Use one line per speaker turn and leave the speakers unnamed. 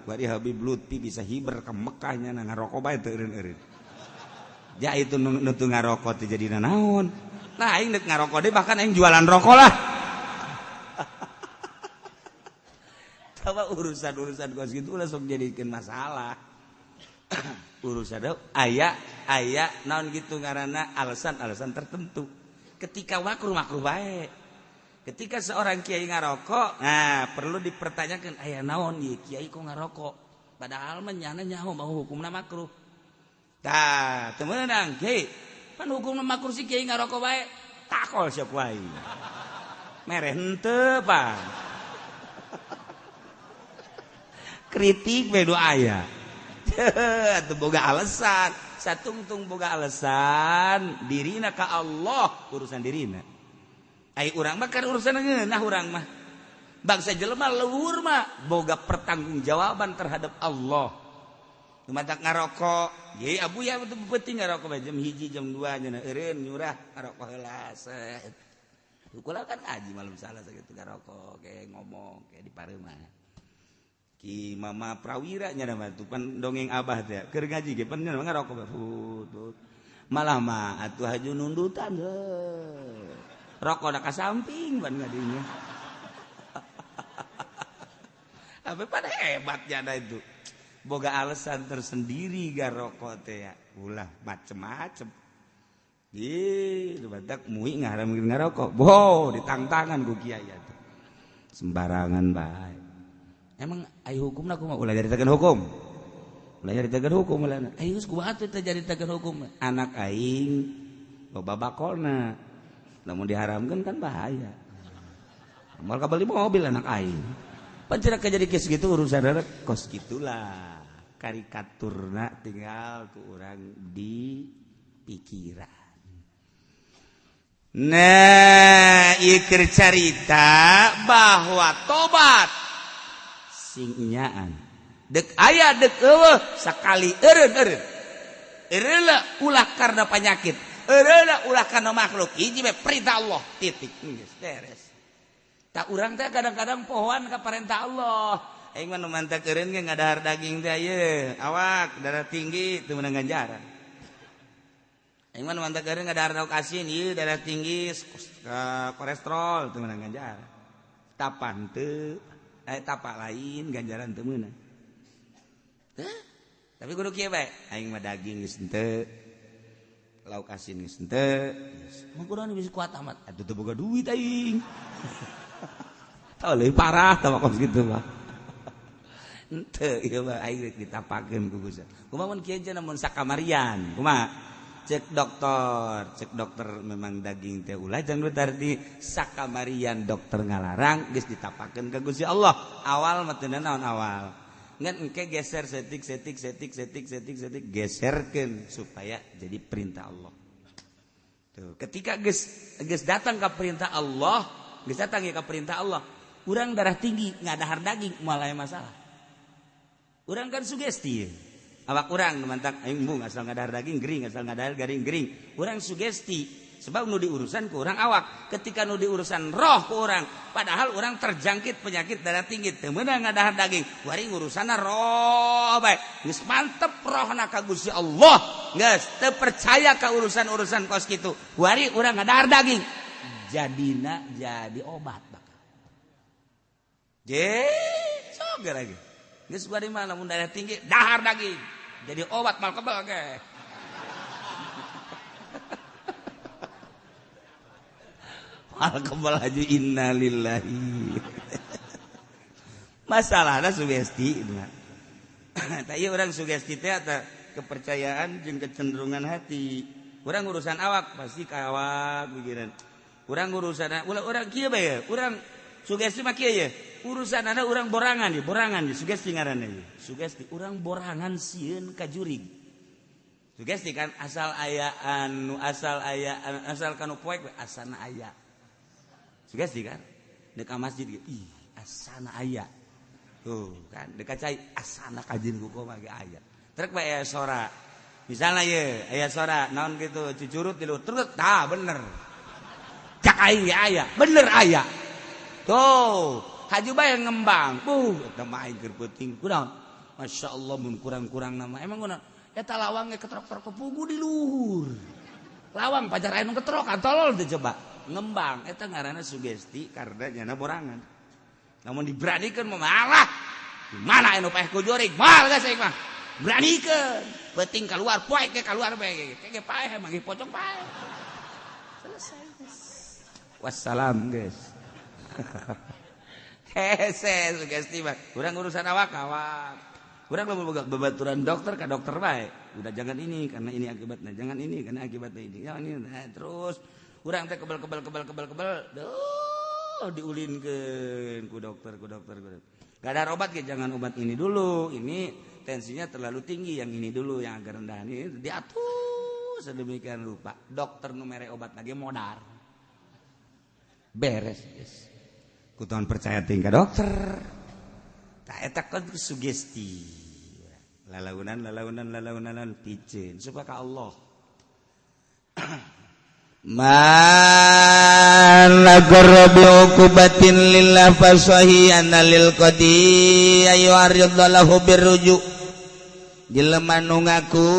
bari Habib Lutfi bisa hiber ke Mekahnya ngarokok bae teu eureun-eureun. Ja itu nutu ngarokok teh jadi naon. Nah aing deuk ngarokok deh bahkan aing jualan rokok lah. Tawa urusan-urusan kos gitu lah sok jadikeun masalah. Urusan aya naon gitu ngaranna alasan tertentu. Ketika makruh bae. Ketika seorang kiai ngarokok, nah perlu dipertanyakan aya naon ieu kiai kok ngarokok? Padahal mah nyana nyaho mau hukumna makruh. Tah, teu meunang kiai. Pan hukumna makruh si kiai ngarokok bae. Takol sia ku aing. Mere henteu, Pak. Kritik we do aya. Atuh boga alasan, satungtung boga alasan dirina ka Allah urusan dirina. Ai urang mah kan urusan ngeunah urang mah. Bangsa jelema leuwur mah boga pertanggungjawaban terhadap Allah. Dumadak ngarokok, ye abu ya betul penting ngarokok jam 1 jam 2 nya eureun nyurah ngarokok heula set. Kula kan ngaji malam salah sakitu ngarokok kayak ngomong kayak di pareumah. Ki mama prawira nya mah tu pan dongeng abah teh keur ngaji ge pan ngarokok put. Malah mah atuh haju nundutan rokok dah ke samping ban ngadinya. Apa pada hebatnya ada itu. Boga alasan tersendiri ga rokok teh ya. Ulah macem-macem. Ih, badak muih ngaharamkeun ngarokok. Boh, ditangtangan ku kiai atuh. Sembarangan bae. Emang aya hukumna kumaha ulah jaritakeun hukum. Ulah jaritakeun hukum ulah. Aya geus kumaha teh jaritakeun hukum. Anak aing loba bakolna. Namun diharamkan kan bahaya. Mal kabeli mobil anak aing. Pancen jadi kes gitu urusan kos gitulah. Karikaturna tinggal ku urang di pikiran. Nah, ieu keur carita bahwa tobat sing nyaan. Dek aya dek eueuh sakali eureun-eureun. Eureun ulah karena penyakit. Eureuna ulah kana makhluk hiji bae perintah Allah titik geus beres. Tak urang teh kadang-kadang pohoan ka perintah Allah. Aing mah nu mantak eureun ge ngadahar daging teh ieu, awak darah tinggi teu meunang ganjaran. Aing mah nu mantak eureun ngadahar daun asin ieu darah tinggi kolesterol teu meunang ganjaran. Tapan teu tapak lain ganjaran teu meunang. Tapi kudu kieu bae, aing mah daging geus henteu. Lauk asin geus henteu. Mun kunaon bisa kuat amat. Atuh teu boga duit aing. Tah leuwih parah tah kos kitu mah. Henteu ieu mah aing rek ditapakeun ku Gusti. Kumaha mun kieu cenah mun sakamarian? Kumaha? Cek dokter memang daging teh ulah jangan berarti sakamarian dokter ngalarang geus ditapakeun ka Gusti Allah. Awal mah teu naon awal. Ngan engke geser setik geserkeun supaya jadi perintah Allah. Tuh, ketika geus datang ke perintah Allah, geus datang ya ke perintah Allah, urang darah tinggi ngadahar daging malah masalah. Urang kan sugesti. Awak urang mantak aing embung asal ngadahar daging gering, asal ngadahar garing gering. Urang sugesti. Sebab nu diurusan ku urang awak, ketika nu diurusan roh ku urang, padahal urang terjangkit penyakit darah tinggi teu meunang ngadahar daging. Wari urusanna roh bae. Geus mantep rohna ka Gusti Allah. Geus teu percaya ka urusan-urusan kos kitu. Wari urang ngadahar daging. Jadina jadi obat bakal. Soge lagi. Geus bari mah lamun darah tinggi dahar daging. Jadi obat mal kebal ge. Alkebal aja innalillahi. Masalahna sugesti. Tapi orang sugesti teh eta kepercayaan jeung kecenderungan hati. Urang urusan awak pasti ka awak pikiran. Urang urusan urang kieu bae. Urang sugesti mah kieu ye. Urusanana urang borangan ye, sugesti ngaranna ye. Sugesti urang borangan sieun ka jurig. Sugesti kan asal kanu poek asalna aya. Sugesti kan dek ka masjid ih asana aya. Tuh kan dek ka cai asana kajin ku mah ge aya. Trek bae aya sora. Misalna ye aya sora naon kitu cucurut di luhur truk tah bener. Cak aing ge aya, bener aya. Tuh, haju bae ngembang. Eta mah aing keur peuting kunaon? Masya Allah mun kurang-kurang nama emang guna eta lawang ge ketrok-ketrok pugu di luhur lawang pajar anu ketrok tolol teh coba ngembang eta ngaranna sugesti karena nyana borangan namun diberanikeun mah malah di mana anu paeh ku jurig mal geus mah beranikeun beuting keluar poek ke keluar bae ge paeh mah ge pocong paeh selesai guys wassalam guys hese sugesti mah urang urusan awak urang lamun boga babaturan dokter ka dokter bae udah jangan ini karena ini akibatnya jangan ini karena akibatnya ini ya ini terus urang teh kebal diulinkeun ku dokter gak ada obat ge jangan obat ini dulu ini tensinya terlalu tinggi yang ini dulu yang agak rendah ini diatur sedemikian rupa dokter nu mere obat lagi modar beres guys kutuan percaya tingkah dokter tak eta kan sugesti lalaunan picin supaya ka Allah man lagarabi uqubatin lillah fasahi analil qadi ayu aridallahu birruju jelema nu ngaku